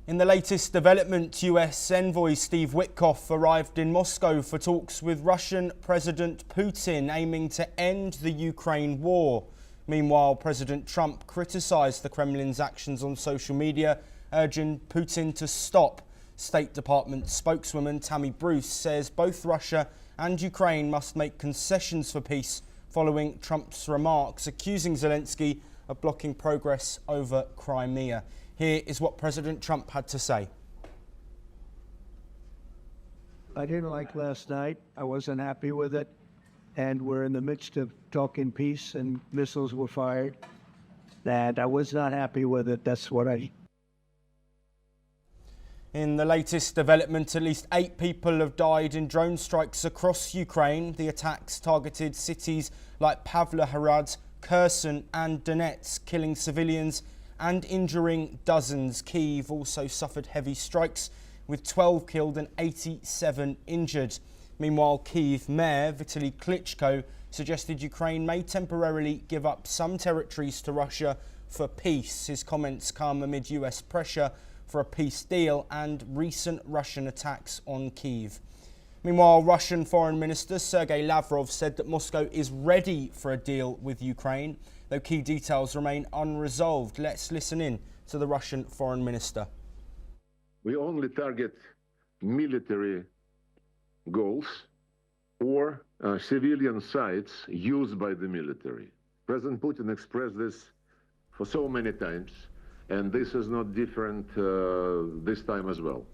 In the latest development, US Envoy Steve Witkoff arrived in Moscow for talks with Russian President Putin aiming to end the Ukraine war. Meanwhile, President Trump criticised the Kremlin's actions on social media, urging Putin to stop. State Department spokeswoman Tammy Bruce says both Russia and Ukraine must make concessions for peace following Trump's remarks, accusing Zelensky of blocking progress over Crimea. Here is what President Trump had to say. I didn't like last night. I wasn't happy with it. And we're in the midst of talking peace and missiles were fired. And I was not happy with it. That's what In the latest development, at least 8 people have died in drone strikes across Ukraine. The attacks targeted cities like Pavlohrad, Kherson and Donetsk, killing civilians and injuring dozens. Kyiv also suffered heavy strikes, with 12 killed and 87 injured. Meanwhile, Kyiv Mayor Vitaly Klitschko suggested Ukraine may temporarily give up some territories to Russia for peace. His comments come amid US pressure for a peace deal and recent Russian attacks on Kyiv. Meanwhile, Russian Foreign Minister Sergei Lavrov said that Moscow is ready for a deal with Ukraine, though key details remain unresolved. Let's listen in to the Russian Foreign Minister. We only target military goals or civilian sites used by the military. President Putin expressed this for so many times, and this is not different this time as well.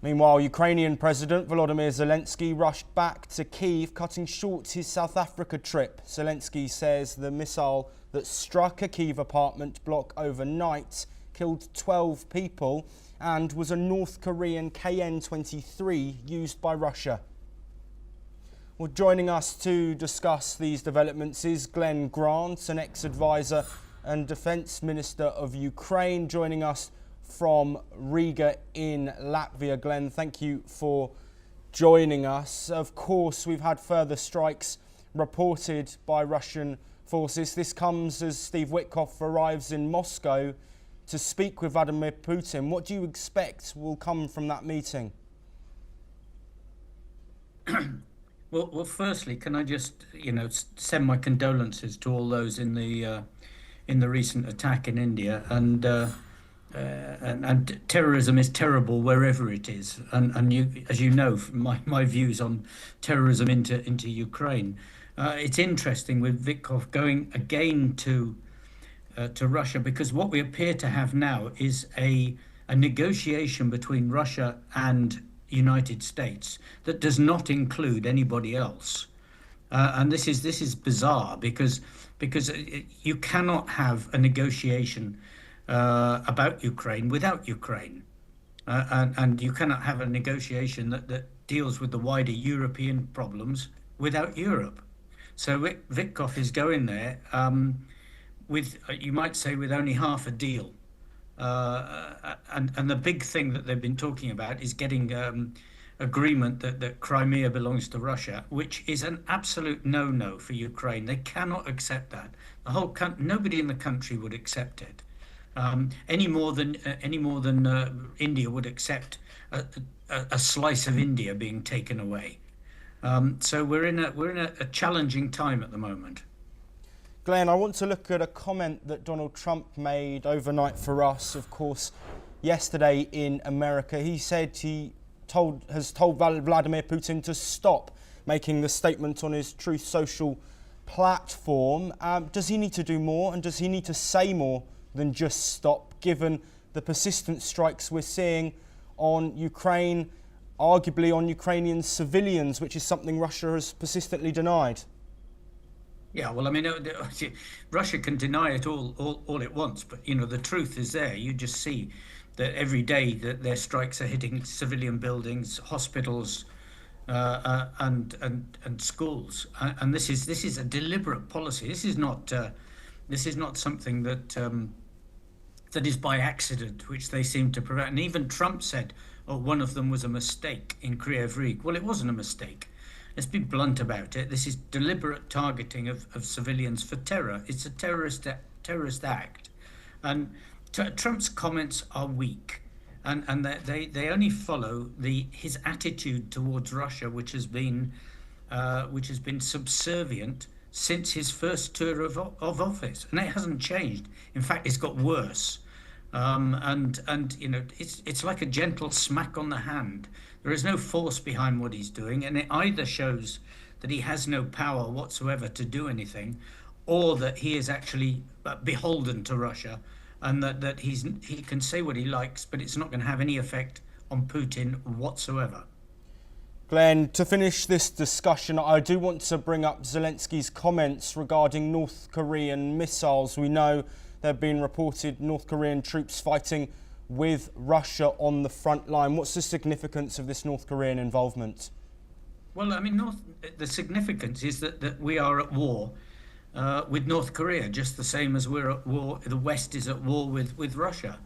Meanwhile, Ukrainian President Volodymyr Zelensky rushed back to Kyiv, cutting short his South Africa trip. Zelensky says the missile that struck a Kyiv apartment block overnight killed 12 people and was a North Korean KN-23 used by Russia. Well, joining us to discuss these developments is Glenn Grant, an ex-advisor and Defence Minister of Ukraine, joining us from Riga in Latvia. Glenn, thank you for joining us. Of course, we've had further strikes reported by Russian forces. This comes as Steve Witkoff arrives in Moscow to speak with Vladimir Putin. What do you expect will come from that meeting? Well, firstly, can I just, send my condolences to all those in the recent attack in India, and terrorism is terrible wherever it is, and you, as you know, my views on terrorism into Ukraine. It's interesting with Witkoff going again to Russia, because what we appear to have now is a negotiation between Russia and United States that does not include anybody else, and this is bizarre because you cannot have a negotiation about Ukraine without Ukraine, and you cannot have a negotiation that deals with the wider European problems without Europe. So Witkoff is going there with, you might say, with only half a deal, and the big thing that they've been talking about is getting agreement that Crimea belongs to Russia, which is an absolute no-no for Ukraine. They cannot accept that. The whole nobody in the country would accept it. Any more than India would accept a slice of India being taken away. So we're in a challenging time at the moment. Glenn, I want to look at a comment that Donald Trump made overnight for us, of course, yesterday in America. He said he has told Vladimir Putin to stop making the statement on his Truth Social platform. Does he need to do more, and does he need to say more than just stop, given the persistent strikes we're seeing on Ukraine, arguably on Ukrainian civilians, which is something Russia has persistently denied? Yeah, well, I mean, Russia can deny it all it wants, but the truth is there. You just see that every day that their strikes are hitting civilian buildings, hospitals, and schools, and this is a deliberate policy. This is not something that is by accident, which they seem to prevent. And even Trump said, "Oh, one of them was a mistake in Kryvyi Rih." Well, it wasn't a mistake. Let's be blunt about it. This is deliberate targeting of civilians for terror. It's a terrorist act, and Trump's comments are weak, and they only follow his attitude towards Russia, which has been subservient since his first tour of office, and it hasn't changed. In fact, it's got worse. And you know, it's like a gentle smack on the hand. There is no force behind what he's doing, and it either shows that he has no power whatsoever to do anything, or that he is actually beholden to Russia, and that he can say what he likes, but it's not going to have any effect on Putin whatsoever. Glenn, to finish this discussion, I do want to bring up Zelensky's comments regarding North Korean missiles. We know there have been reported North Korean troops fighting with Russia on the front line. What's the significance of this North Korean involvement? Well, I mean, the significance is that we are at war with North Korea, just the same as we're at war. The West is at war with Russia.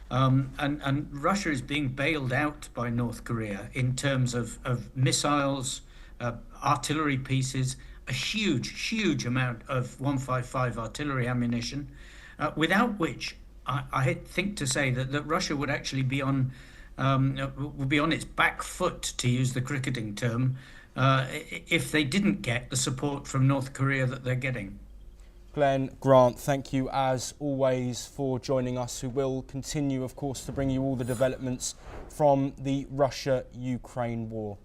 And Russia is being bailed out by North Korea in terms of missiles, artillery pieces, a huge amount of 155 artillery ammunition, without which I think to say that Russia would actually be on its back foot, to use the cricketing term, if they didn't get the support from North Korea that they're getting. Glenn Grant, thank you as always for joining us. We will continue, of course, to bring you all the developments from the Russia-Ukraine war.